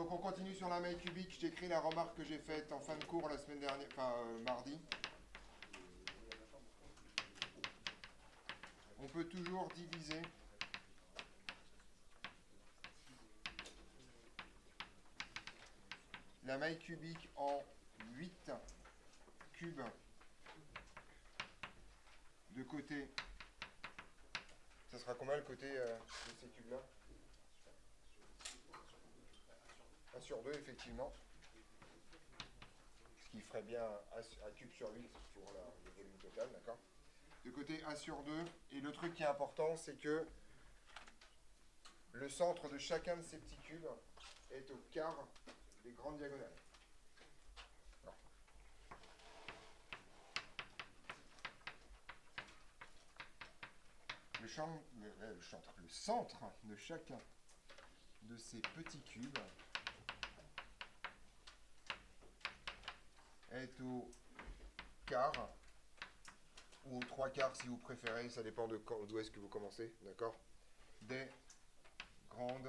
Donc on continue sur la maille cubique. Je t'écris la remarque que j'ai faite en fin de cours la semaine dernière, mardi. On peut toujours diviser la maille cubique en 8 cubes de côté. Ça sera combien le côté de ces cubes-là? 1 sur 2, effectivement. Ce qui ferait bien un cube sur 8 pour le volume total, d'accord? De côté 1 sur 2. Et le truc qui est important, c'est que le centre de chacun de ces petits cubes est au quart des grandes diagonales. Alors. Le centre de chacun de ces petits cubes est au quart, ou aux 3 quarts si vous préférez, ça dépend d'où est-ce que vous commencez, d'accord? Des grandes.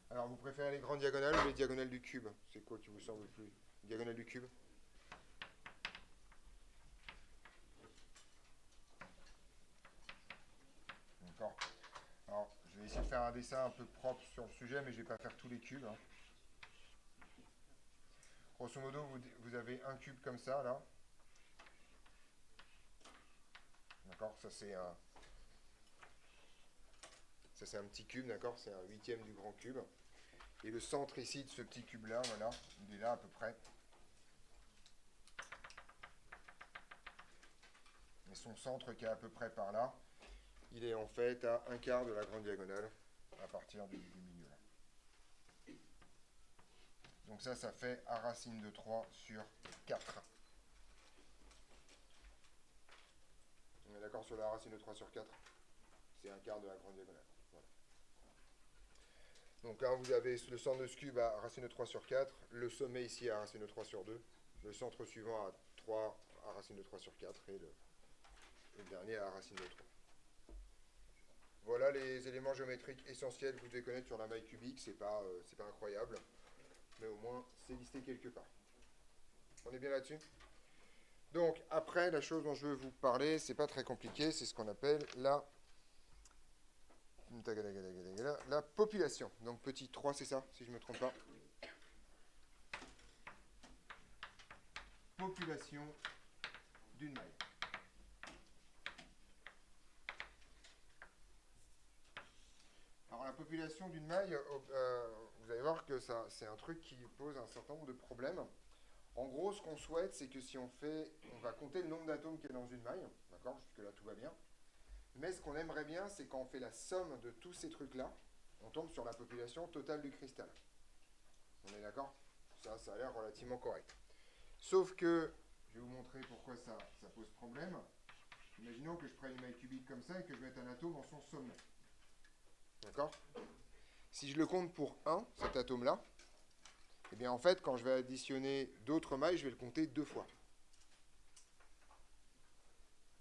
Alors vous préférez les grandes diagonales ou les diagonales du cube? C'est quoi qui vous semble le plus? Diagonale du cube? D'accord. Alors je vais essayer de faire un dessin un peu propre sur le sujet, mais je ne vais pas faire tous les cubes. Hein. Grosso modo, vous avez un cube comme ça, là. D'accord, ça c'est un petit cube, d'accord, c'est un huitième du grand cube. Et le centre ici de ce petit cube-là, voilà, il est là à peu près. Et son centre qui est à peu près par là, il est en fait à un quart de la grande diagonale à partir du milieu là. Donc ça fait A racine de 3 sur 4. On est d'accord sur la racine de 3 sur 4? C'est un quart de la grande diagonale. Voilà. Donc là, vous avez le centre de ce cube à racine de 3 sur 4, le sommet ici à racine de 3 sur 2, le centre suivant à 3 à racine de 3 sur 4 et le dernier à racine de 3. Voilà les éléments géométriques essentiels que vous devez connaître sur la maille cubique. C'est pas incroyable, mais au moins c'est listé quelque part. On est bien là-dessus? Donc après, la chose dont je veux vous parler, c'est pas très compliqué, c'est ce qu'on appelle la population. Donc petit 3, c'est ça, si je ne me trompe pas. Population d'une maille. Alors la population d'une maille, vous allez voir que ça, c'est un truc qui pose un certain nombre de problèmes. En gros, ce qu'on souhaite, c'est que si on va compter le nombre d'atomes qu'il y a dans une maille, d'accord, jusque-là tout va bien. Mais ce qu'on aimerait bien, c'est quand on fait la somme de tous ces trucs-là, on tombe sur la population totale du cristal. On est d'accord? Ça a l'air relativement correct. Sauf que, je vais vous montrer pourquoi ça pose problème. Imaginons que je prenne une maille cubique comme ça et que je mette un atome en son sommet. D'accord? Si je le compte pour 1, cet atome-là, eh bien en fait, quand je vais additionner d'autres mailles, je vais le compter 2 fois.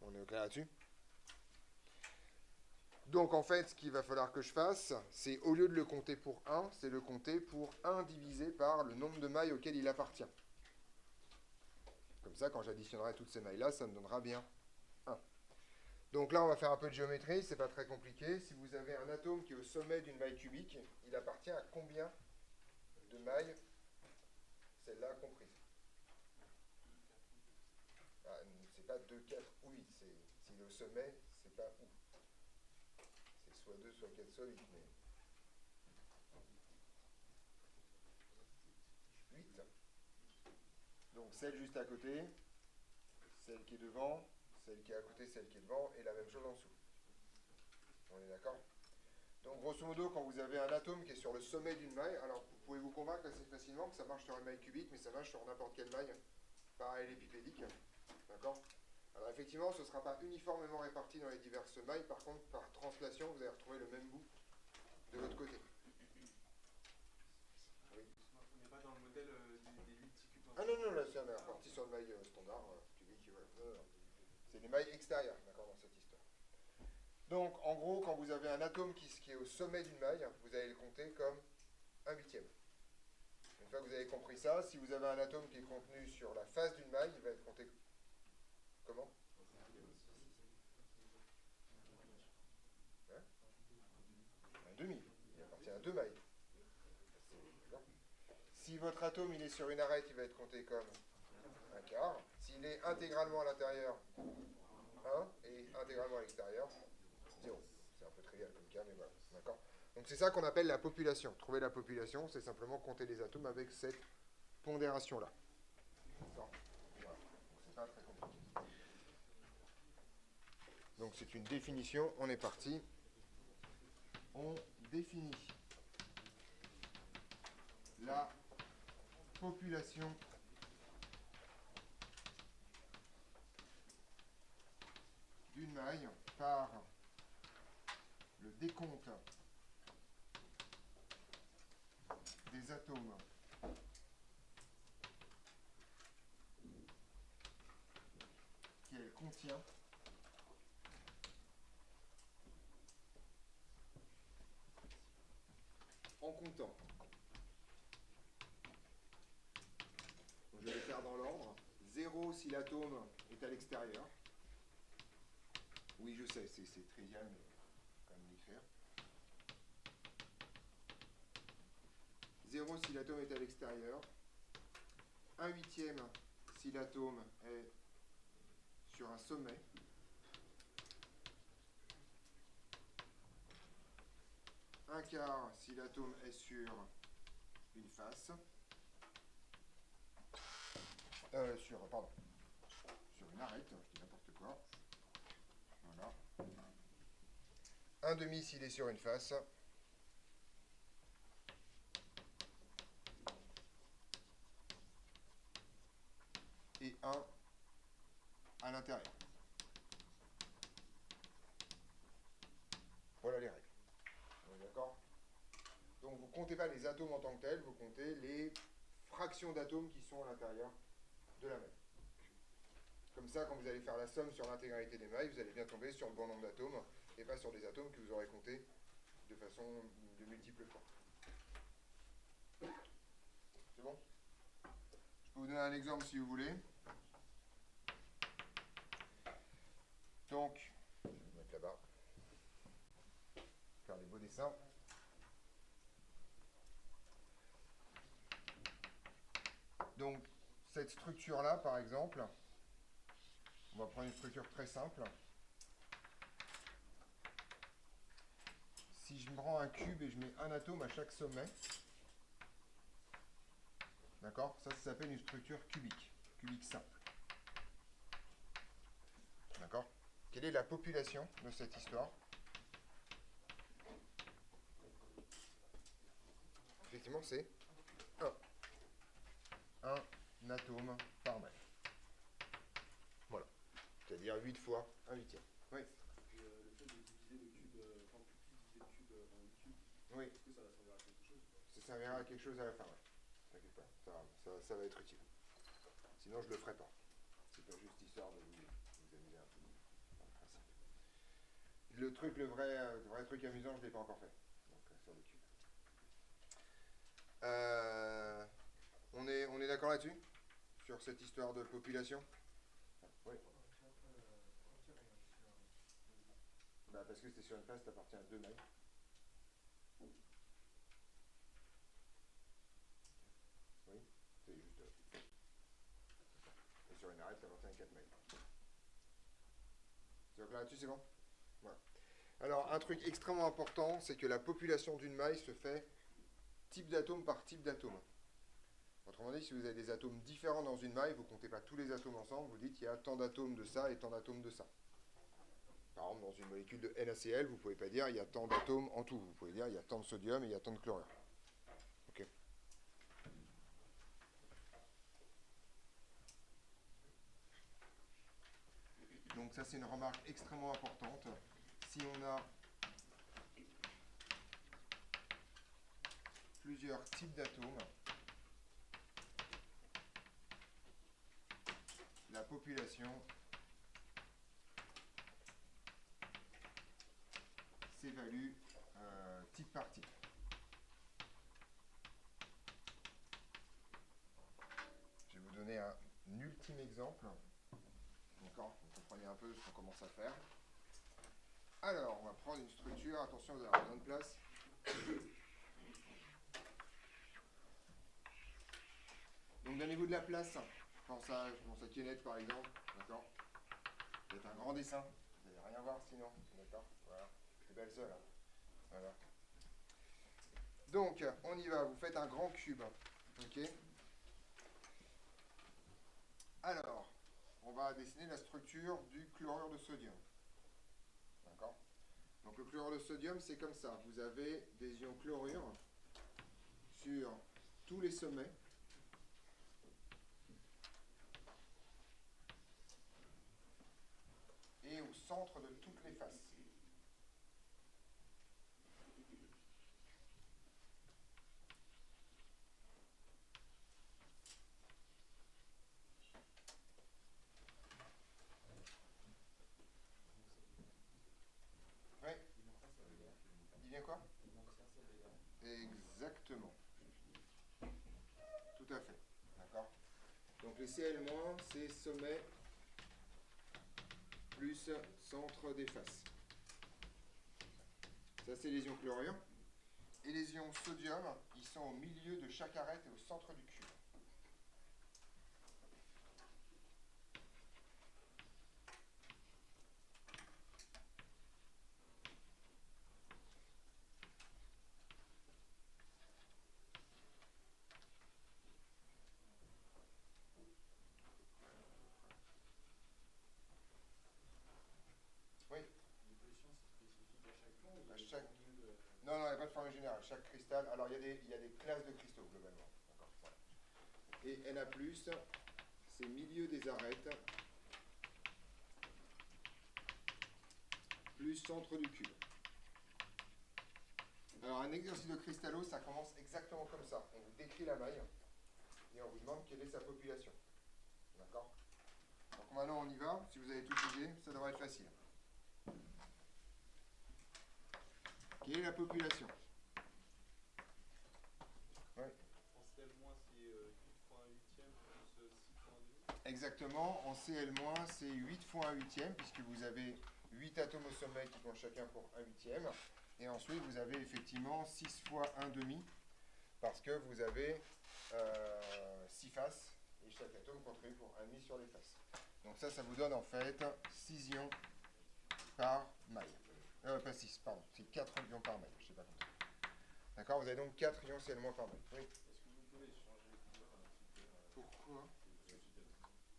On est au clair là-dessus? Donc en fait, ce qu'il va falloir que je fasse, c'est au lieu de le compter pour 1, c'est le compter pour 1 divisé par le nombre de mailles auquel il appartient. Comme ça, quand j'additionnerai toutes ces mailles-là, ça me donnera bien 1. Donc là, on va faire un peu de géométrie, c'est pas très compliqué. Si vous avez un atome qui est au sommet d'une maille cubique, il appartient à combien de mailles, celle-là comprise? Ah, c'est pas 2, 4, oui, s'il est au sommet, c'est pas où. C'est soit 2, soit 4, soit 8, mais 8. Donc celle juste à côté, celle qui est devant, celle qui est à côté, celle qui est devant, et la même chose en dessous. On est d'accord? Donc grosso modo, quand vous avez un atome qui est sur le sommet d'une maille, alors vous pouvez vous convaincre assez facilement que ça marche sur une maille cubique, mais ça marche sur n'importe quelle maille parallélépipédique. D'accord? Alors effectivement, ce ne sera pas uniformément réparti dans les diverses mailles, par contre, par translation, vous allez retrouver le même bout de l'autre côté. Oui. On n'est pas dans le modèle des 8 petits cubes. Ah non, non, là, c'est reparti sur une maille standard, cubique, voilà. Non, non. C'est des mailles extérieures, d'accord, dans cette histoire. Donc, en gros, quand vous avez un atome qui est au sommet d'une maille, vous allez le compter comme un huitième. Une fois que vous avez compris ça, si vous avez un atome qui est contenu sur la face d'une maille, il va être compté comment? Hein? Un demi. Il appartient à deux mailles. Si votre atome il est sur une arête, il va être compté comme un quart. S'il est intégralement à l'intérieur, 1, et intégralement à l'extérieur, 0. C'est un peu trivial comme cas, mais voilà. D'accord. Donc c'est ça qu'on appelle la population. Trouver la population, c'est simplement compter les atomes avec cette pondération-là. D'accord. Voilà. Donc c'est pas très compliqué. Donc c'est une définition, on est parti. On définit la population d'une maille par le décompte des atomes qu'elle contient en comptant. Donc je vais les faire dans l'ordre. 0 si l'atome est à l'extérieur. Oui, je sais, c'est trivial, mais quand même l'écrire. 0 si l'atome est à l'extérieur. 1/8 si l'atome est sur un sommet. 1/4 si l'atome est sur une face. Sur une arête, je dis n'importe quoi. Voilà. 1/2 s'il est sur une face. Et 1 à l'intérieur. Voilà les règles. On est d'accord? Donc vous ne comptez pas les atomes en tant que tels, vous comptez les fractions d'atomes qui sont à l'intérieur de la maille. Comme ça, quand vous allez faire la somme sur l'intégralité des mailles, vous allez bien tomber sur le bon nombre d'atomes et pas sur des atomes que vous aurez comptés de façon de multiples fois. C'est bon? Je peux vous donner un exemple si vous voulez. Donc, je vais me mettre là-bas. Faire des beaux dessins. Donc, cette structure-là, par exemple, on va prendre une structure très simple. Si je prends un cube et je mets un atome à chaque sommet, d'accord, ça s'appelle une structure cubique simple. D'accord? Quelle est la population de cette histoire? Effectivement, c'est 1. Un atome par maille. Voilà. C'est-à-dire 8 fois 1/8. Oui. Puis le fait de diviser le cube, enfin que tu puisses diviser le cube en 8 cubes, Oui. est-ce que ça va servir à quelque chose ou pas? Ça servira à quelque chose à la fin, ouais. T'inquiète pas, ça va être utile. Sinon, je le ferai pas. C'est pas juste histoire de vous amuser un peu dans le principe. Le vrai truc amusant, je ne l'ai pas encore fait. Donc, sur le cube. On est d'accord là-dessus? Sur cette histoire de population? Oui. Bah, parce que c'était sur une face, ça appartient à deux mailles. Oui, c'est juste. Et sur une arête, ça appartient à 4 mailles. Donc là-dessus, c'est bon? Voilà. Alors, un truc extrêmement important, c'est que la population d'une maille se fait type d'atome par type d'atome. Autrement dit, si vous avez des atomes différents dans une maille, vous ne comptez pas tous les atomes ensemble, vous dites qu'il y a tant d'atomes de ça et tant d'atomes de ça. Par exemple, dans une molécule de NaCl, vous ne pouvez pas dire il y a tant d'atomes en tout. Vous pouvez dire il y a tant de sodium et il y a tant de chlorure. Ok. Donc ça, c'est une remarque extrêmement importante. Si on a plusieurs types d'atomes, la population s'évalue type par type. ultime exemple. D'accord? Vous comprenez un peu ce qu'on commence à faire. Alors, on va prendre une structure. Attention, vous avez besoin de place. Donc, donnez-vous de la place. Je pense à Kenneth, par exemple. D'accord? C'est un grand dessin. Vous n'allez rien voir sinon. D'accord? Voilà. C'est belle seule. Hein. Voilà. Donc, on y va. Vous faites un grand cube. Ok? Alors, on va dessiner la structure du chlorure de sodium. D'accord? Donc, le chlorure de sodium, c'est comme ça. Vous avez des ions chlorure sur tous les sommets. Et au centre de toutes les faces. Oui. Il vient quoi? Exactement. Tout à fait. D'accord? Donc les Cl-, c'est sommet plus centre des faces. Ça, c'est les ions chlorure. Et les ions sodium, ils sont au milieu de chaque arête et au centre du cube. Oui. L'équation, c'est spécifique à chaque point ou il y a À des chaque... formules Non, il n'y a pas de formule générale. Chaque cristal. Alors, il y a des classes de cristaux, globalement. D'accord. Voilà. Et Na+, c'est milieu des arêtes plus centre du cube. Alors, un exercice de cristallo, ça commence exactement comme ça. On vous décrit la maille et on vous demande quelle est sa population. D'accord? Donc, maintenant, on y va. Si vous avez tout pigé, ça devrait être facile. Quelle est la population? Ouais. En CL-, c'est 8 fois 1 huitième plus 6 fois 1 demi. Exactement. En Cl-, c'est 8 fois 1 huitième, puisque vous avez 8 atomes au sommet qui comptent chacun pour 1 huitième. Et ensuite, vous avez effectivement 6 fois 1 demi, parce que vous avez 6 faces, et chaque atome contribue pour 1 demi sur les faces. Donc ça vous donne en fait 6 ions par maille. Pas 6, pardon, c'est 4 ions par maille, je ne sais pas compter. D'accord, vous avez donc 4 ions Cl- par maille. Oui. Est-ce que vous pouvez changer les couleurs un petit peu Pourquoi?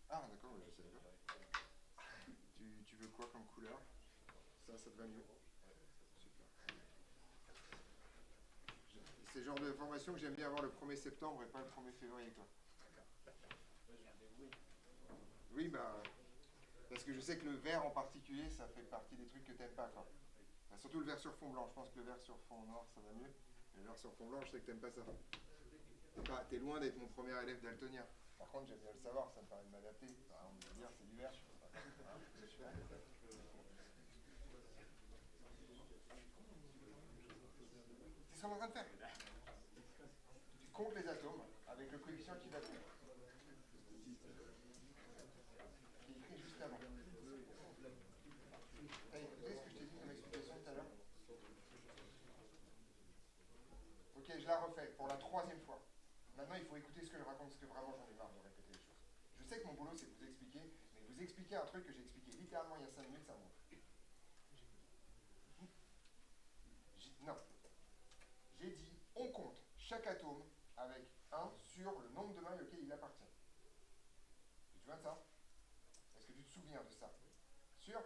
Ah, d'accord, je ne savais pas. Tu veux quoi comme couleur? Ça te va mieux? Super. C'est le genre de formation que j'aime bien avoir le 1er septembre et pas le 1er février, quoi. Oui, bah, parce que je sais que le vert en particulier, ça fait partie des trucs que t'aimes pas, quoi. Bah, surtout le vert sur fond blanc. Je pense que le vert sur fond noir, ça va mieux. Mais le vert sur fond blanc, je sais que t'aimes pas ça. T'es loin d'être mon premier élève daltonien. Par contre, j'aime bien le savoir, ça me permet de m'adapter. Bah, on va dire, c'est du vert. Hein, c'est super. C'est ce qu'on est en train de faire. Tu comptes les atomes avec le coefficient qui va bien. Qui est écrit juste avant. T'as écouté ce que je t'ai dit comme explication tout à l'heure? Ok, je la refais pour la 3e fois. Maintenant, il faut écouter ce que je raconte, parce que vraiment, j'en ai marre de répéter les choses. Je sais que mon boulot, c'est de vous expliquer, mais vous expliquer un truc que j'ai expliqué littéralement il y a 5 minutes, ça me gonfle. Non. J'ai dit, on compte chaque atome avec 1 sur le nombre de mailles auquel il appartient. Tu te souviens de ça? Est-ce que tu te souviens de ça? Sûr?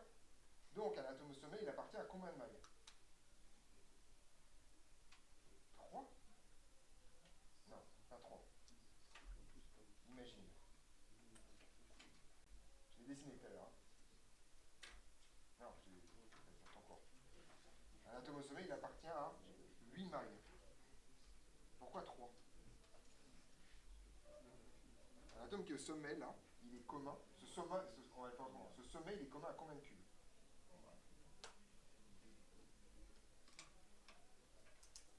Donc, un atome au sommet, il appartient à combien de mailles? 3? Non, pas 3. Imagine. Je l'ai dessiné tout à l'heure. Hein. Non, je l'ai encore. Un atome au sommet, il appartient à 8 mailles. Pourquoi 3? Un atome qui est au sommet, là, il est commun. Ce sommet, il est commun à combien de cubes?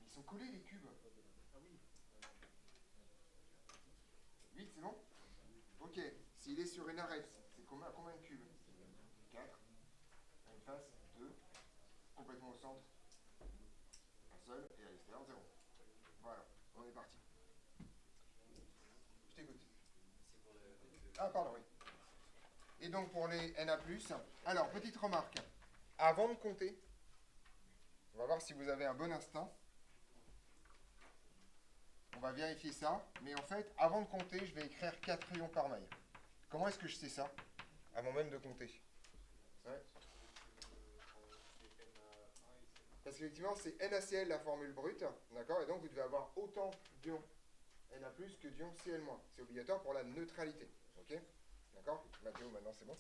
Ils sont collés, les cubes. Ah oui. 8, c'est bon? Ok. S'il est sur arête, c'est combien de cubes? 4. À une face, 2. Complètement au centre, un seul. Et à l'extérieur, 0. Voilà, on est parti. Je t'écoute. Ah, pardon, oui. Et donc pour les NA+, alors, petite remarque. Avant de compter, on va voir si vous avez un bon instinct. On va vérifier ça. Mais en fait, avant de compter, je vais écrire 4 rayons par maille. Comment est-ce que je sais ça? Avant même de compter. Ouais. Parce qu'effectivement, c'est NaCl la formule brute. D'accord? Et donc, vous devez avoir autant d'ions Na+, que d'ions Cl-. C'est obligatoire pour la neutralité. Ok? D'accord? Mathéo, maintenant, c'est bon?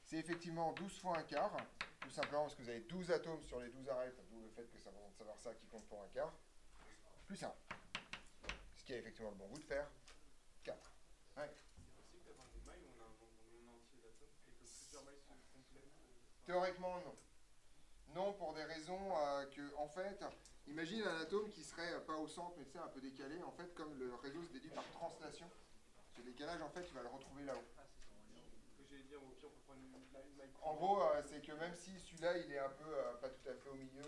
C'est effectivement 12 fois un quart. Tout simplement parce que vous avez 12 atomes sur les 12 arêtes. D'où le fait que ça va savoir ça qui compte pour un quart. Plus 1. Ce qui est effectivement le bon goût de faire 4. Ouais. C'est possible d'avoir des mailles où on a un nombre entier d'atomes et que plusieurs mailles se complètent Théoriquement, non. Non, pour des raisons que, en fait, imagine un atome qui serait pas au centre, mais tu sais, un peu décalé. En fait, comme le réseau se déduit par translation, ce décalage, en fait, tu vas le retrouver là-haut. que j'allais dire, au pire, on peut prendre une maille. En gros, c'est que même si celui-là, il est un peu pas tout à fait au milieu,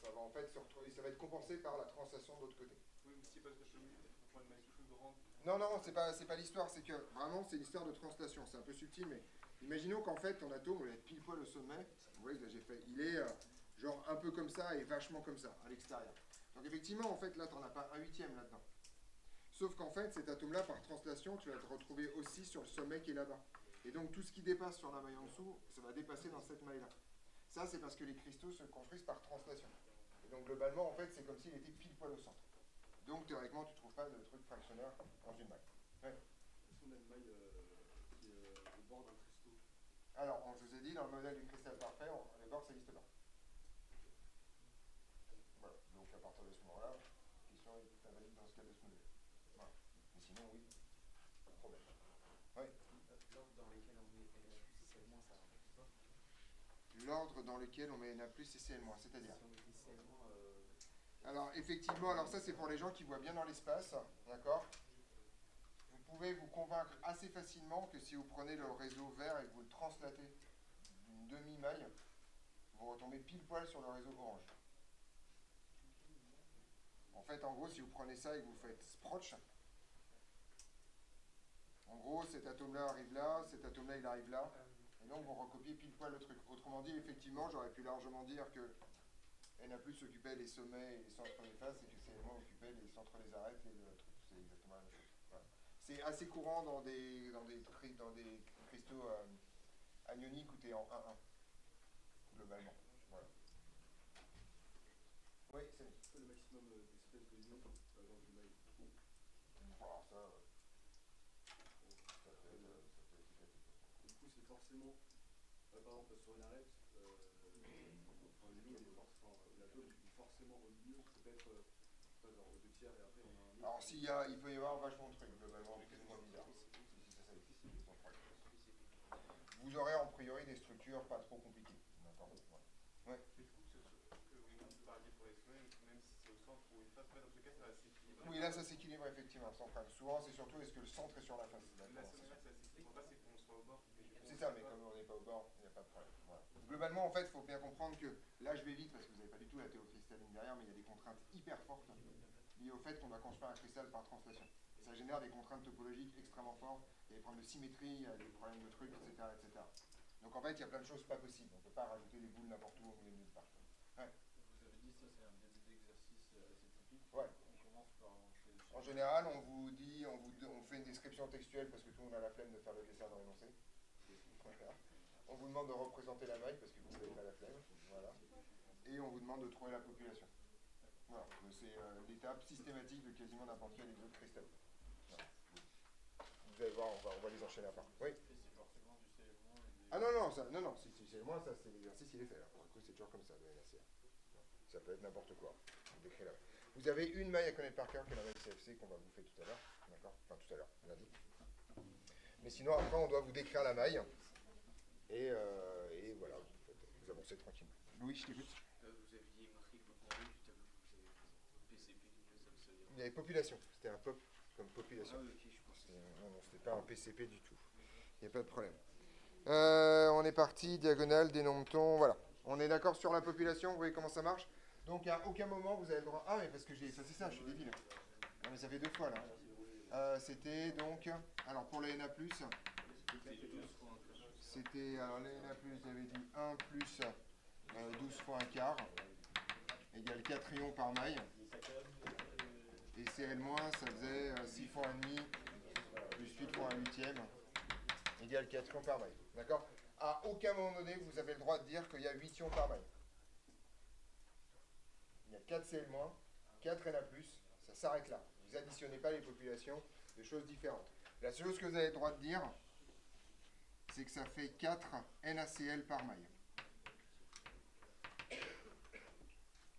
ça va en fait se retrouver, ça va être compensé par la translation de l'autre côté. Oui, mais si parce que je suis au milieu, peut-être qu'on prend une maille plus grande. Non, non, c'est pas l'histoire, c'est que vraiment, c'est l'histoire de translation. C'est un peu subtil, mais imaginons qu'en fait, ton atome, on est pile poil au sommet. Vous voyez, là, j'ai fait, il est genre un peu comme ça et vachement comme ça, à l'extérieur. Donc effectivement, en fait, là, tu n'en as pas un huitième là-dedans. Sauf qu'en fait, cet atome-là, par translation, tu vas te retrouver aussi sur le sommet qui est là-bas. Et donc, tout ce qui dépasse sur la maille en dessous, ça va dépasser dans cette maille-là. Ça, c'est parce que les cristaux se construisent par translation. Et donc, globalement, en fait, c'est comme s'il était pile poil au centre. Donc, théoriquement, tu ne trouves pas de truc fractionnaire dans une maille. Ouais. Est-ce qu'on a une maille qui est au bord d'un cristaux? Alors, je vous ai dit, dans le modèle du cristal parfait, les bords, ça n'existe pas. Voilà. Donc, à partir de ce moment-là, la question est invalide dans ce cas de ce modèle. Voilà. Mais sinon, oui, pas de problème. Oui. L'ordre dans lequel on met Na+, et Cl-, c'est-à-dire alors, effectivement, alors ça, c'est pour les gens qui voient bien dans l'espace, d'accord? Vous pouvez vous convaincre assez facilement que si vous prenez le réseau vert et que vous le translatez d'une demi-maille, vous retombez pile poil sur le réseau orange. En fait, en gros, si vous prenez ça et que vous faites Sproch, en gros, cet atome-là arrive là, cet atome-là, il arrive là, et donc vous recopiez pile poil le truc. Autrement dit, effectivement, j'aurais pu largement dire que Na+ occupait les sommets et les centres des faces, et que Cl- occupait les centres des arêtes et le truc. C'est exactement la même chose. Voilà. C'est assez courant dans des cristaux anioniques où tu es en 1-1, globalement. Voilà. Oui, c'est Le maximum d'espèces de ions dans une maille. alors ça peut être éclaté. Du coup, c'est forcément, par exemple, sur une arête, l'atome est forcément au milieu, ça peut être genre aux 2 tiers et après on a un autre. Alors il peut y avoir vachement de trucs, globalement, plus ou moins bizarres. Sans problème. Vous aurez en priori des structures pas trop compliquées. D'accord. Ouais. Mais du coup, que vous parliez pour les sommets, même si c'est au centre ou une face, dans ce cas, ça va s'équilibrer. Oui, là ça s'équilibre effectivement, sans problème. Souvent c'est surtout est-ce que le centre est sur la face. La sommaire, ça s'équilibre pas, c'est qu'on soit au bord. C'est ça, mais comme on n'est pas au bord, il n'y a pas de problème. Voilà. Globalement, en fait, il faut bien comprendre que, là je vais vite parce que vous n'avez pas du tout la théocristalline derrière, mais il y a des contraintes hyper fortes liées au fait qu'on doit construire un cristal par translation. Et ça génère des contraintes topologiques extrêmement fortes, il y a des problèmes de symétrie, il y a des problèmes de trucs, etc. etc. Donc en fait, il y a plein de choses pas possibles. On ne peut pas rajouter des boules n'importe où au milieu de nulle part. Ouais. Vous avez dit ça, c'est un exercice assez typique. Ouais. On commence par en général, on vous dit, on fait une description textuelle parce que tout le monde a la flemme de faire le dessin dans l'énoncé. Voilà. On vous demande de représenter la maille parce que vous n'avez pas la flemme. Voilà. Et on vous demande de trouver la population. Voilà. C'est l'étape systématique de quasiment n'importe quel exode cristal. Voilà. Vous allez voir, on va les enchaîner à part. Oui. Ah non, non, si c'est moins, ça, c'est l'exercice, il est fait. Pour le coup, c'est toujours comme ça, le NaCl. Ça peut être n'importe quoi. Décrit là. Vous avez une maille à connaître par cœur, qui est la maille CFC, qu'on va bouffer tout à l'heure. D'accord? Enfin, tout à l'heure, lundi. Mais sinon, après, on doit vous décrire la maille. Et voilà, vous avancez tranquillement. Louis, je t'écoute. Vous aviez écrit le contenu du tableau que vous avez fait. PCP, ça veut dire. Il y avait population. C'était un pop comme population. Ah oui, ok, je pense. Non, c'était pas un PCP du tout. Il n'y a pas de problème. On est parti, diagonale, dénombre-t-on, voilà. On est d'accord sur la population, vous voyez comment ça marche? Donc à aucun moment vous avez le droit... Ah mais parce que j'ai effacé ça, je suis débile. Ah, mais ça fait deux fois là. C'était donc... Alors pour les NA+, c'était... Alors les NA+, j'avais dit 1 plus 12 fois un quart, égale 4 ions par maille. Et CL-, ça faisait 6 fois un demi, plus 8 fois un huitième, égale 4 ions par maille. D'accord? À aucun moment donné, vous avez le droit de dire qu'il y a 8 ions par maille. Il y a 4 Cl-, 4 Na+, ça s'arrête là. Vous additionnez pas les populations de choses différentes. La seule chose que vous avez le droit de dire, c'est que ça fait 4 NaCl par maille.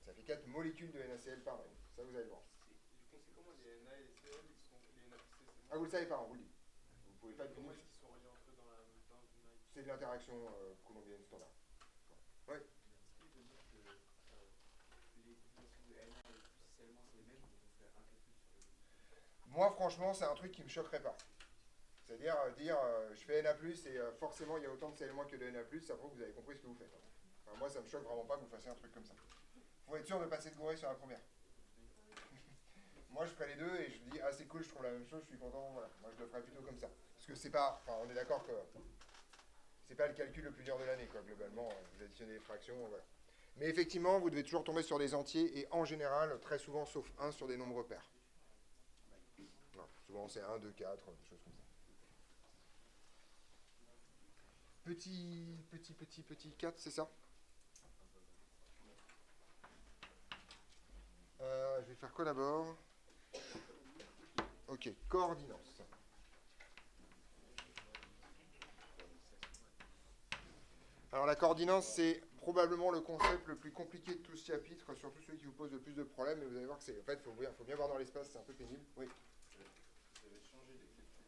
Ça fait 4 molécules de NaCl par maille. Ça, vous avez le droit. Du coup, c'est comment les Na et les Cl, ils sont, les Na+, c'est Ah, vous le savez pas, on vous le dit. Vous pouvez pas deviner. comment est-ce qu'ils sont reliés entre eux dans une maille? C'est de l'interaction coulombienne standard. Oui. Est-ce qu'il veut dire que les populations de NA et plus, seulement c'est les mêmes, donc on fait un calcul sur les deux? Moi, franchement, c'est un truc qui me choquerait pas. C'est-à-dire dire je fais Na+, et forcément il y a autant de Cl- que de Na+, ça prouve que vous avez compris ce que vous faites. Enfin, moi, ça me choque vraiment pas que vous fassiez un truc comme ça. Faut être sûr de passer de gorée sur la première. Moi, je ferai les deux et je dis ah c'est cool, je trouve la même chose, je suis content. Voilà. Moi, je le ferai plutôt comme ça. Parce que c'est pas, enfin, on est d'accord que c'est pas le calcul le plus dur de l'année, quoi. Globalement, vous additionnez les fractions, voilà. Mais effectivement, vous devez toujours tomber sur des entiers et en général, très souvent, sauf 1, sur des nombres pairs. Non, souvent, c'est 1, 2, 4, des choses comme ça. Petit 4, c'est ça? Je vais faire quoi d'abord? Ok, coordinance. Alors la coordinance, c'est probablement le concept le plus compliqué de tout ce chapitre, surtout celui qui vous pose le plus de problèmes, mais vous allez voir que c'est... En fait, il faut bien voir dans l'espace, c'est un peu pénible. Oui. Vous avez changé d'exception.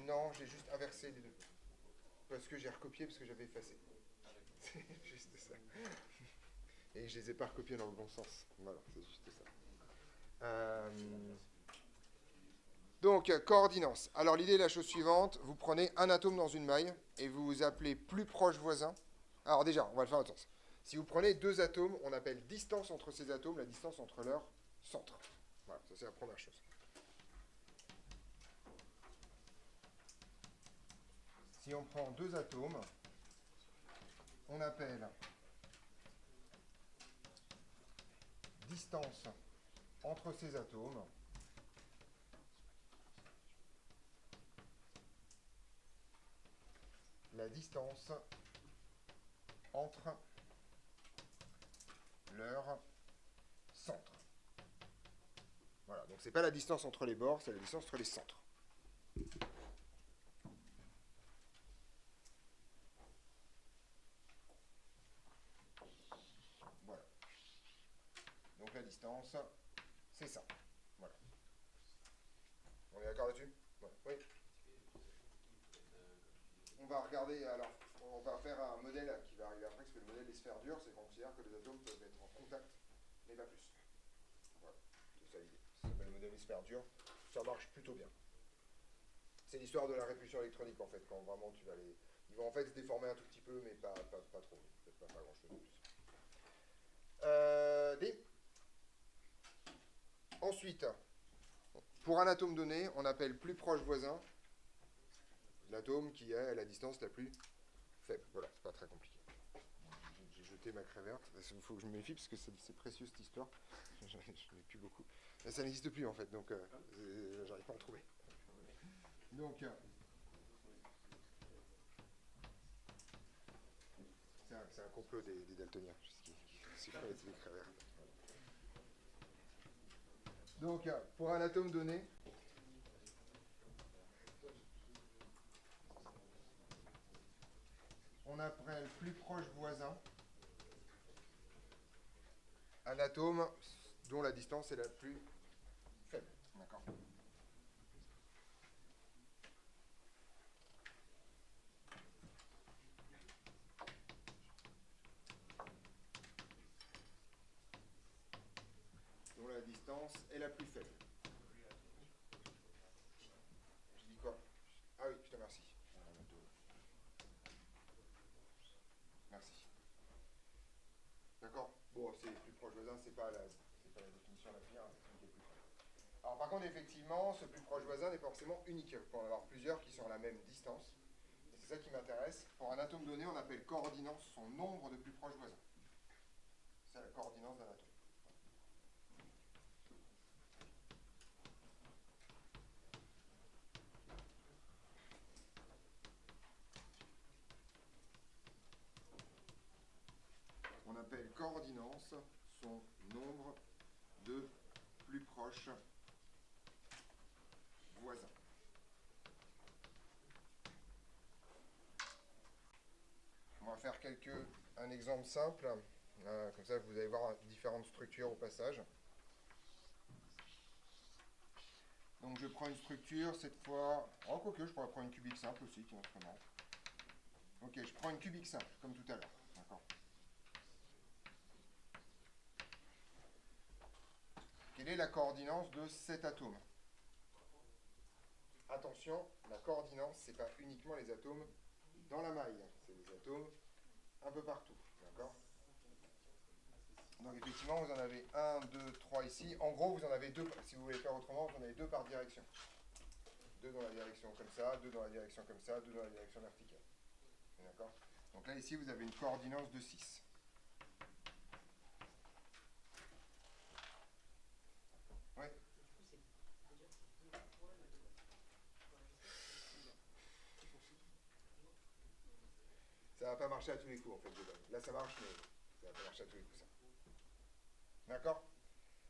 Non, j'ai juste inversé les deux. Parce que j'ai recopié, parce que j'avais effacé. C'est juste ça. Et je les ai pas recopiés dans le bon sens. Voilà, c'est juste ça. Donc, coordinance. Alors, l'idée est la chose suivante. Vous prenez un atome dans une maille et vous vous appelez plus proche voisin. Alors déjà, on va le faire dans l'autre sens. Si vous prenez deux atomes, on appelle distance entre ces atomes la distance entre leurs centres. Voilà, ça c'est la première chose. Si on prend deux atomes, on appelle distance entre ces atomes la distance entre leurs centres. Voilà, donc c'est pas la distance entre les bords, c'est la distance entre les centres. Voilà. Donc la distance, c'est ça. Voilà. On est d'accord là-dessus? Voilà. Oui. On va regarder, alors, on va faire un modèle qui va arriver après, qui s'appelle le modèle des sphères dures, c'est qu'on considère que les atomes peuvent être en contact, mais pas plus. Voilà, c'est ça l'idée. Ça s'appelle le modèle des sphères dures, ça marche plutôt bien. C'est l'histoire de la répulsion électronique, en fait, quand vraiment tu vas les... Ils vont en fait se déformer un tout petit peu, mais pas trop, peut-être pas grand-chose de plus. D. Ensuite, pour un atome donné, on appelle plus proche voisin l'atome qui est à la distance la plus faible. Voilà, c'est pas très compliqué. J'ai jeté ma craie verte. Il faut que je me méfie parce que c'est précieux cette histoire. J'en ai plus beaucoup. Ça n'existe plus en fait, donc j'arrive pas à en trouver. Donc, c'est un complot des daltoniens. C'est pas les craies vertes. Donc, pour un atome donné, on appelle plus proche voisin un atome dont la distance est la plus faible. D'accord. Dont la distance est la plus faible. Je dis quoi? Ah oui, putain, merci. pas la définition la pire, c'est celui qui est le plus proche. Alors par contre, effectivement, ce plus proche voisin n'est pas forcément unique. Il peut en avoir plusieurs qui sont à la même distance. Et c'est ça qui m'intéresse. Pour un atome donné, on appelle coordinance son nombre de plus proches voisins. C'est la coordinance d'un atome. On appelle coordinance son nombre de plus proches voisins. On va faire un exemple simple, comme ça vous allez voir différentes structures au passage. Donc je prends une structure, cette fois, quoique je pourrais prendre une cubique simple aussi, tiens, autrement. Ok, je prends une cubique simple, comme tout à l'heure, d'accord. Quelle est la coordinance de cet atome? Attention, la coordinance, c'est pas uniquement les atomes dans la maille, c'est les atomes un peu partout, d'accord? Donc effectivement, vous en avez 1, 2, 3 ici. En gros, vous en avez 2, si vous voulez faire autrement, vous en avez 2 par direction. 2 dans la direction comme ça, 2 dans la direction comme ça, 2 dans la direction verticale. D'accord? Donc là, ici, vous avez une coordinance de 6. Oui. Ça va pas marcher à tous les coups, en fait, de base. Là, ça marche, mais ça va pas marcher à tous les coups, ça. D'accord?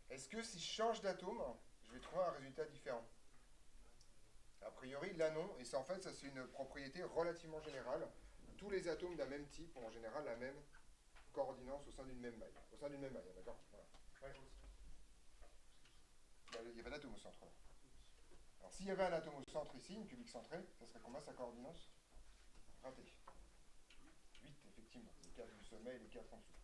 Est-ce que si je change d'atome, je vais trouver un résultat différent? A priori, là non, et ça, en fait, ça c'est une propriété relativement générale. Tous les atomes d'un même type ont en général la même coordinance au sein d'une même maille. Au sein d'une même maille, d'accord? Voilà. Ouais. Il n'y a pas d'atome au centre, là. Alors, s'il y avait un atome au centre ici, une cubique centrée, ça serait combien sa coordinance? Raté. 8, effectivement. Les 4 du sommet et les 4 en dessous.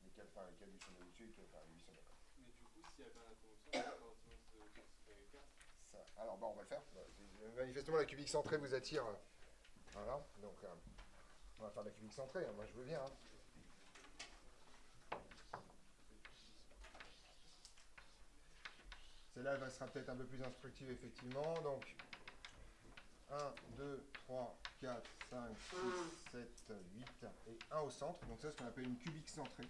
Les 4 du sommet au-dessus et les 4 du sommet. Mais du coup, s'il y avait un atome au centre, la coordinance serait 4. Ça. Alors, on va le faire. Manifestement, la cubique centrée vous attire. Voilà. Donc, on va faire la cubique centrée. Hein. Moi, je veux bien. Hein. Celle-là, elle sera peut-être un peu plus instructive, effectivement. Donc, 1, 2, 3, 4, 5, 6, 7, 8 et 1 au centre. Donc, ça, c'est ce qu'on appelle une cubique centrée.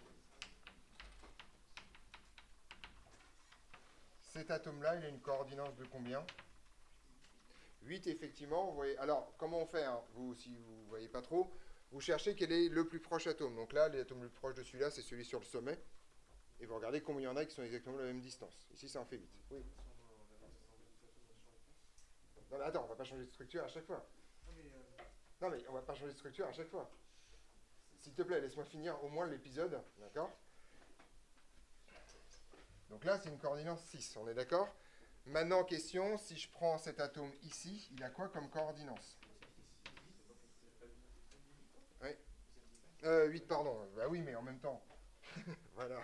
Cet atome-là, il a une coordinance de combien? 8, effectivement. Vous voyez. Alors, comment on fait hein? Vous, si vous ne voyez pas trop, vous cherchez quel est le plus proche atome. Donc là, l'atome le plus proche de celui-là, c'est celui sur le sommet. Et vous regardez combien il y en a qui sont exactement de la même distance. Ici, ça en fait 8. Oui. Non, mais attends, on ne va pas changer de structure à chaque fois. Non, mais on ne va pas changer de structure à chaque fois. S'il te plaît, laisse-moi finir au moins l'épisode. D'accord? Donc là, c'est une coordinate 6. On est d'accord? Maintenant, question, si je prends cet atome ici, il a quoi comme coordinance? Oui. 8, pardon. Bah oui, mais en même temps. Voilà.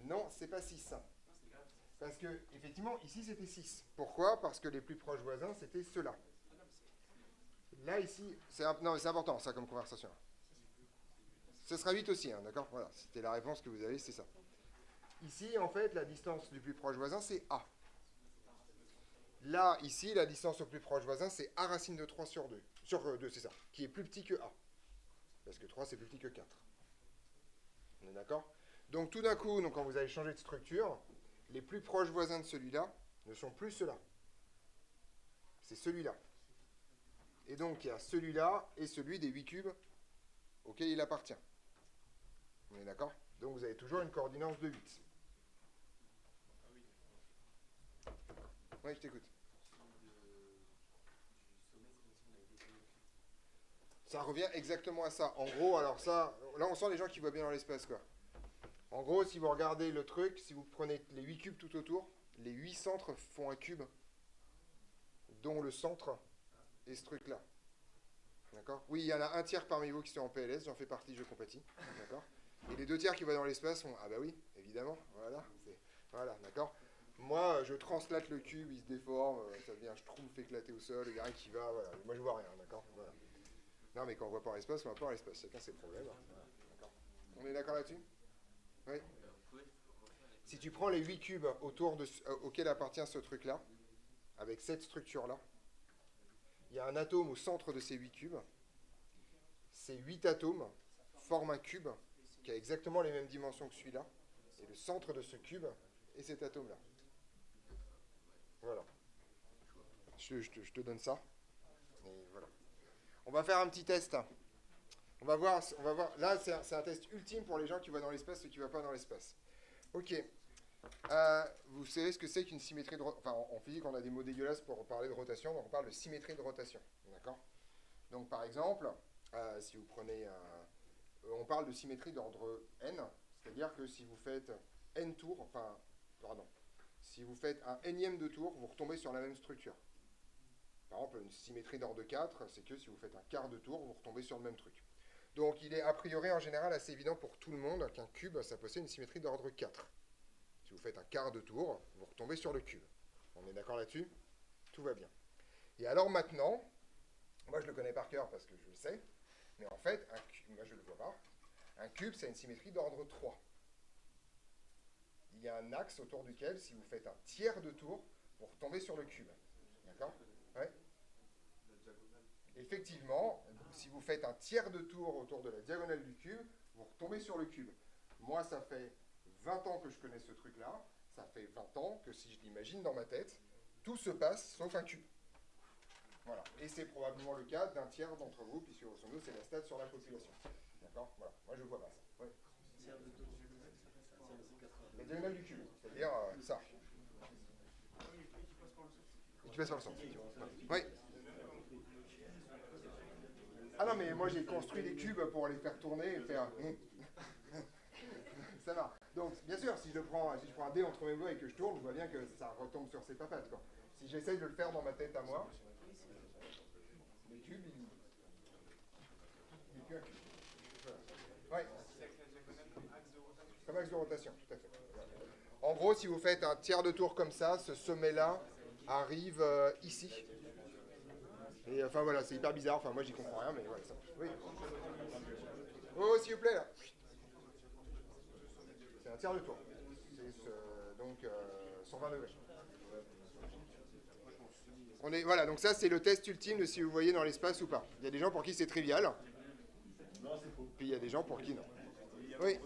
Non, c'est pas 6. Parce que, effectivement, ici, c'était 6. Pourquoi? Parce que les plus proches voisins, c'était ceux-là. Là, ici, c'est important, ça, comme conversation. Ce sera 8 aussi, hein, d'accord? Voilà, c'était la réponse que vous avez, c'est ça. Ici, en fait, la distance du plus proche voisin, c'est A. Là, ici, la distance au plus proche voisin, c'est A racine de 3 sur 2. Sur 2, c'est ça. Qui est plus petit que A. Parce que 3, c'est plus petit que 4. On est d'accord? Donc, tout d'un coup, quand vous allez changer de structure, les plus proches voisins de celui-là ne sont plus ceux-là. C'est celui-là. Et donc, il y a celui-là et celui des 8 cubes auquel il appartient. On est d'accord? Donc, vous avez toujours une coordinance de 8. Oui, je t'écoute. Ça revient exactement à ça. En gros, alors ça, là on sent les gens qui voient bien dans l'espace, quoi. En gros, si vous regardez le truc, si vous prenez les 8 cubes tout autour, les 8 centres font un cube, dont le centre est ce truc-là. D'accord? Oui, il y en a un tiers parmi vous qui sont en PLS, j'en fais partie, je compatis. D'accord? Et les 2 tiers qui vont dans l'espace sont, ah bah oui, évidemment, voilà, d'accord? Moi, je translate le cube, il se déforme, ça devient un schtroumpf éclaté au sol, il n'y a rien qui va, voilà. Moi, je vois rien, d'accord? Voilà. Non, mais quand on voit pas en l'espace, on voit pas en l'espace. Chacun ses problèmes. D'accord. On est d'accord là-dessus? Oui. Si tu prends les 8 cubes auxquels appartient ce truc-là, avec cette structure-là, il y a un atome au centre de ces 8 cubes. Ces 8 atomes forment un cube qui a exactement les mêmes dimensions que celui-là. Et le centre de ce cube est cet atome-là. Voilà. Je te donne ça. Et voilà. On va faire un petit test. On va voir. Là, c'est un test ultime pour les gens qui vont dans l'espace et qui ne vont pas dans l'espace. Ok. Vous savez ce que c'est qu'une symétrie de rotation? Enfin, en physique, on a des mots dégueulasses pour parler de rotation, donc on parle de symétrie de rotation. D'accord? Donc, par exemple, si vous prenez on parle de symétrie d'ordre n, c'est-à-dire que si vous faites n tours, si vous faites un énième de tour, vous retombez sur la même structure. Par exemple, une symétrie d'ordre 4, c'est que si vous faites un quart de tour, vous retombez sur le même truc. Donc, il est a priori en général assez évident pour tout le monde qu'un cube, ça possède une symétrie d'ordre 4. Si vous faites un quart de tour, vous retombez sur le cube. On est d'accord là-dessus? Tout va bien. Et alors maintenant, moi je le connais par cœur parce que je le sais, mais en fait, un cube, moi je ne le vois pas, un cube, c'est une symétrie d'ordre 3. Il y a un axe autour duquel, si vous faites un tiers de tour, vous retombez sur le cube. D'accord? Ouais. Effectivement, si vous faites un tiers de tour autour de la diagonale du cube, vous retombez sur le cube. Moi, ça fait 20 ans que je connais ce truc-là. Ça fait 20 ans que si je l'imagine dans ma tête, tout se passe sauf un cube. Voilà. Et c'est probablement le cas d'un tiers d'entre vous, puisque grosso modo, c'est la stat sur la population. D'accord? Voilà. Moi, je ne vois pas ça. Ouais. La diagonale du cube, c'est-à-dire ça. Et tu passes par le centre. Oui. Ah non, mais moi j'ai construit des cubes pour les faire tourner et faire. Ça va. Donc, bien sûr, si je prends un dé entre mes doigts et que je tourne, je vois bien que ça retombe sur ses papates, quoi. Si j'essaye de le faire dans ma tête à moi, le cube, il n'est plus un cube. Voilà. Ouais. Comme axe de rotation, tout à fait. En gros, si vous faites un tiers de tour comme ça, ce sommet-là arrive ici. Et enfin voilà, c'est hyper bizarre. Enfin, moi j'y comprends rien, mais voilà, ça. Oui. Oh, s'il vous plaît, là. C'est un tiers de tour. C'est donc 120 degrés. Voilà, donc ça c'est le test ultime de si vous voyez dans l'espace ou pas. Il y a des gens pour qui c'est trivial. Puis il y a des gens pour qui non. Oui.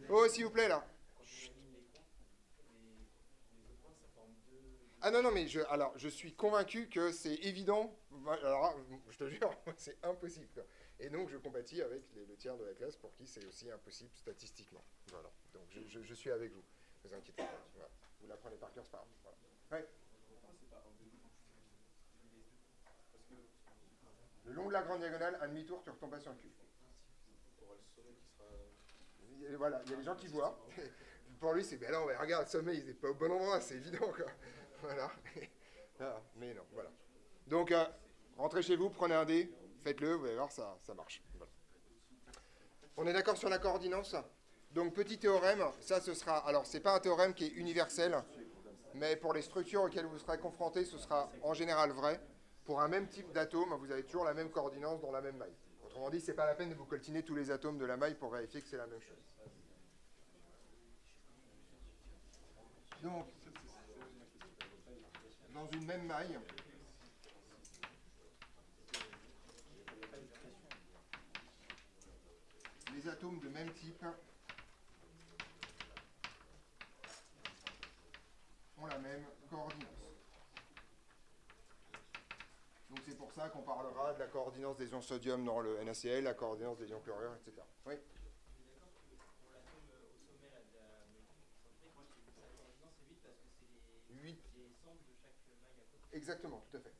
Oh, s'il vous plaît, là. Chut. Ah non, mais je suis convaincu que c'est évident. Alors, je te jure, c'est impossible, quoi. Et donc, je compatis avec le tiers de la classe pour qui c'est aussi impossible statistiquement. Voilà. Donc, je suis avec vous. Ne vous inquiétez pas. Voilà. Vous l'apprenez par cœur, c'est pas grave. Voilà. Ouais. Le long de la grande diagonale, un demi-tour, tu retombes pas sur le cube. Voilà, il y a des gens qui voient. Pour lui, c'est, ben non, mais regarde, le sommet, il n'est pas au bon endroit, c'est évident, quoi. Voilà. Ah, mais non, voilà. Donc, rentrez chez vous, prenez un dé, faites-le, vous allez voir, ça marche. Voilà. On est d'accord sur la coordinance? Donc, petit théorème, ça, ce sera... Alors, c'est pas un théorème qui est universel, mais pour les structures auxquelles vous serez confrontés, ce sera en général vrai. Pour un même type d'atome, vous avez toujours la même coordinance dans la même maille. Autrement dit, c'est pas la peine de vous coltiner tous les atomes de la maille pour vérifier que c'est la même chose. Donc, dans une même maille, les atomes de même type ont la même coordinance. Donc c'est pour ça qu'on parlera de la coordinance des ions sodium dans le NaCl, la coordinance des ions chlorure, etc. Oui. Pour l'atome au sommet là, de la molécule concentrique, sa coordinance est 8 parce que c'est les centres de chaque maille à côté. Exactement, tout à fait.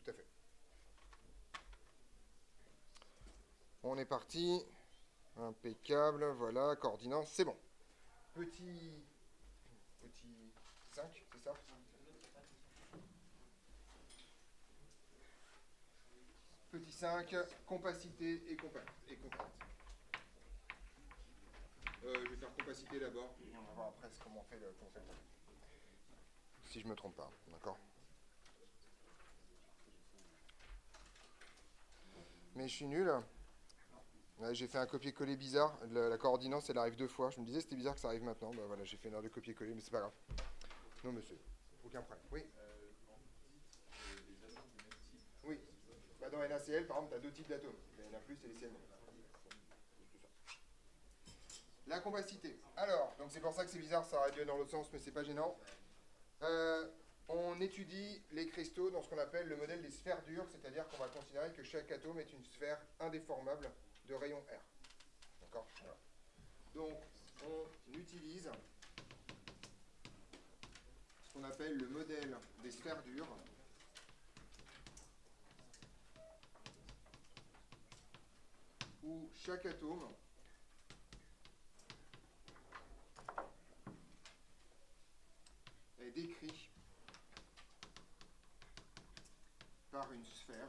Tout à fait. On est parti. Impeccable, voilà, coordinance, c'est bon. Petit 5, c'est ça? Petit 5, compacité et contrainte. Je vais faire compacité d'abord, et on va voir après comment on fait le concept. Si je ne me trompe pas, d'accord? Mais je suis nul. Ouais, j'ai fait un copier-coller bizarre. La coordinance, elle arrive 2 fois. Je me disais, c'était bizarre que ça arrive maintenant. Bah voilà, j'ai fait une heure de copier-coller, mais c'est pas grave. Non, monsieur. Aucun problème. Oui. Oui. Bah, dans NaCl, par exemple, tu as 2 types d'atomes. Les Na+, et les Cl-. La compacité. Alors, donc c'est pour ça que c'est bizarre, ça aurait dû être dans l'autre sens, mais c'est pas gênant. On étudie les cristaux dans ce qu'on appelle le modèle des sphères dures, c'est-à-dire qu'on va considérer que chaque atome est une sphère indéformable de rayon R. D'accord ? Voilà. Donc, on utilise ce qu'on appelle le modèle des sphères dures, où chaque atome est décrit par une sphère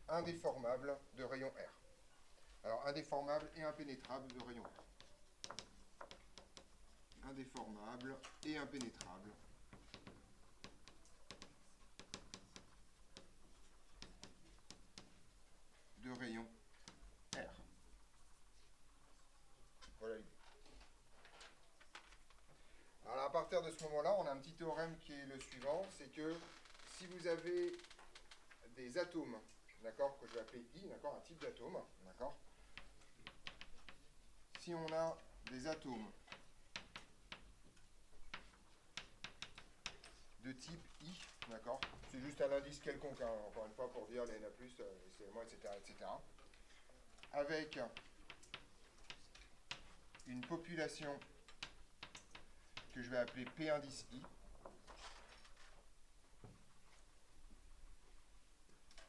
indéformable de rayon R. Alors, indéformable et impénétrable de rayon R. Indéformable et impénétrable de rayon R. Voilà l'idée. Alors à partir de ce moment-là, on a un petit théorème qui est le suivant, c'est que si vous avez des atomes, d'accord, que je vais appeler I, d'accord, un type d'atome, d'accord, si on a des atomes de type I, d'accord, c'est juste un indice quelconque, hein, encore une fois pour dire les Na+, les CM1, etc., etc., avec une population que je vais appeler P indice I,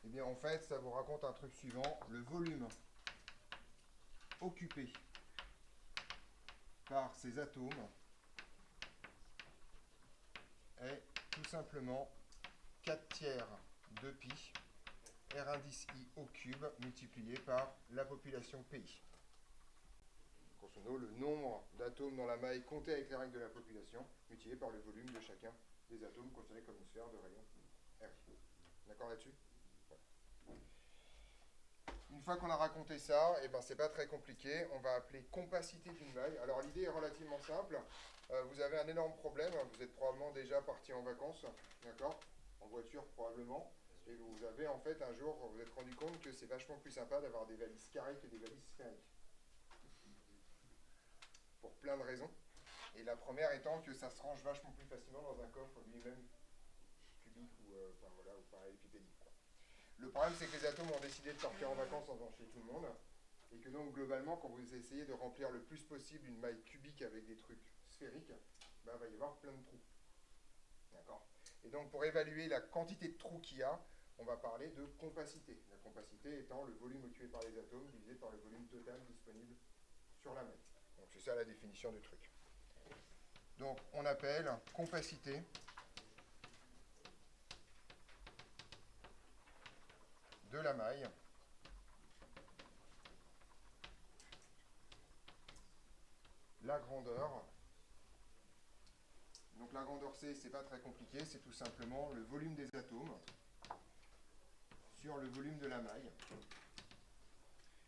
eh bien en fait ça vous raconte un truc suivant, le volume occupé par ces atomes est tout simplement 4 tiers de pi R indice I au cube multiplié par la population PI. Grosso modo, le nombre d'atomes dans la maille compté avec les règles de la population multiplié par le volume de chacun des atomes considérés comme une sphère de rayon R. D'accord là-dessus ? Voilà. Une fois qu'on a raconté ça, eh ben, c'est pas très compliqué. On va appeler compacité d'une maille. Alors l'idée est relativement simple. Vous avez un énorme problème. Vous êtes probablement déjà parti en vacances, d'accord ? En voiture probablement. Et vous avez en fait un jour, vous vous êtes rendu compte que c'est vachement plus sympa d'avoir des valises carrées que des valises sphériques. Pour plein de raisons. Et la première étant que ça se range vachement plus facilement dans un coffre lui-même cubique ou, enfin, voilà, ou parallélépipédique. Le problème, c'est que les atomes ont décidé de partir en vacances en faisant chier tout le monde. Et que donc, globalement, quand vous essayez de remplir le plus possible une maille cubique avec des trucs sphériques, ben, il va y avoir plein de trous. D'accord ? Et donc, pour évaluer la quantité de trous qu'il y a, on va parler de compacité. La compacité étant le volume occupé par les atomes divisé par le volume total disponible sur la maille. Donc, c'est ça la définition du truc. Donc, on appelle compacité de la maille la grandeur. Donc la grandeur C, c'est pas très compliqué, c'est tout simplement le volume des atomes sur le volume de la maille.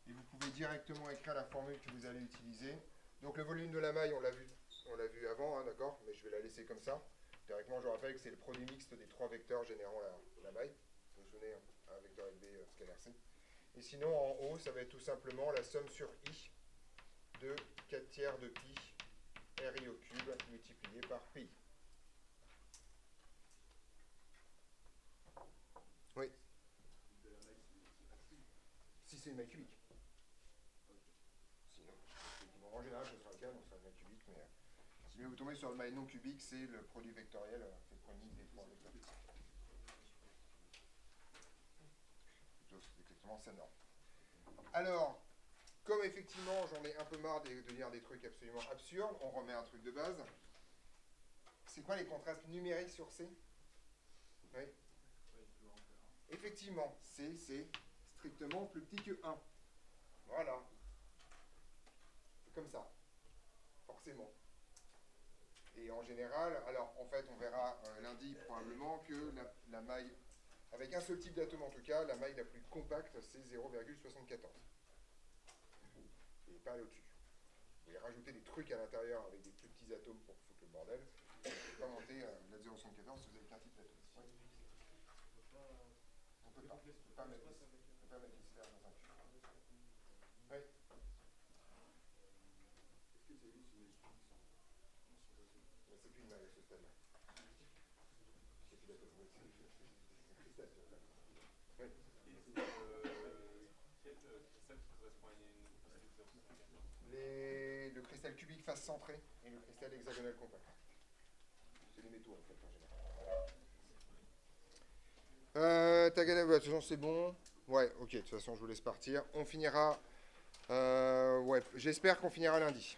Et vous pouvez directement écrire la formule que vous allez utiliser. Donc le volume de la maille, on l'a vu avant, hein, d'accord, mais je vais la laisser comme ça. Théoriquement, je rappelle que c'est le produit mixte des 3 vecteurs générant la maille. Vous vous souvenez, hein, un vecteur LB scalaire C. Et sinon, en haut, ça va être tout simplement la somme sur I de 4 tiers de pi RI au cube multiplié par pi. Oui. Si c'est une maille cubique. Sinon, en général, ce sera le cas, donc ce sera une maille cubique, mais si vous tombez sur une maille non cubique, c'est le produit vectoriel, c'est le produit des 3 vecteurs. C'est exactement ça, non. Alors, comme effectivement, j'en ai un peu marre de lire des trucs absolument absurdes, on remet un truc de base. C'est quoi les contrastes numériques sur C ? Oui. Effectivement, C, c'est strictement plus petit que 1. Voilà. C'est comme ça. Forcément. Et en général, alors en fait, on verra lundi probablement que la maille Avec un seul type d'atome en tout cas, la maille la plus compacte, c'est 0,74. Et pas aller au-dessus. Vous pouvez rajouter des trucs à l'intérieur avec des plus petits atomes pour foutre le bordel. Vous ne pouvez pas monter la 0,74 si vous avez qu'un type d'atome. Ouais. On peut pas. On peut pas mettre des sphères dans un cube. Oui. Est-ce que tu as vu sur les trucs qui sont C'est plus une maille à ce stade-là. C'est plus d'atomes. Oui, c'est cristal. Oui. Quel cristal qui correspond à une cristal 0,74? Le cristal cubique face centrée et le cristal hexagonal compact. C'est les métaux en fait en général. Tagada, de toute façon c'est bon. Ouais, ok, de toute façon je vous laisse partir. On finira. Ouais, j'espère qu'on finira lundi.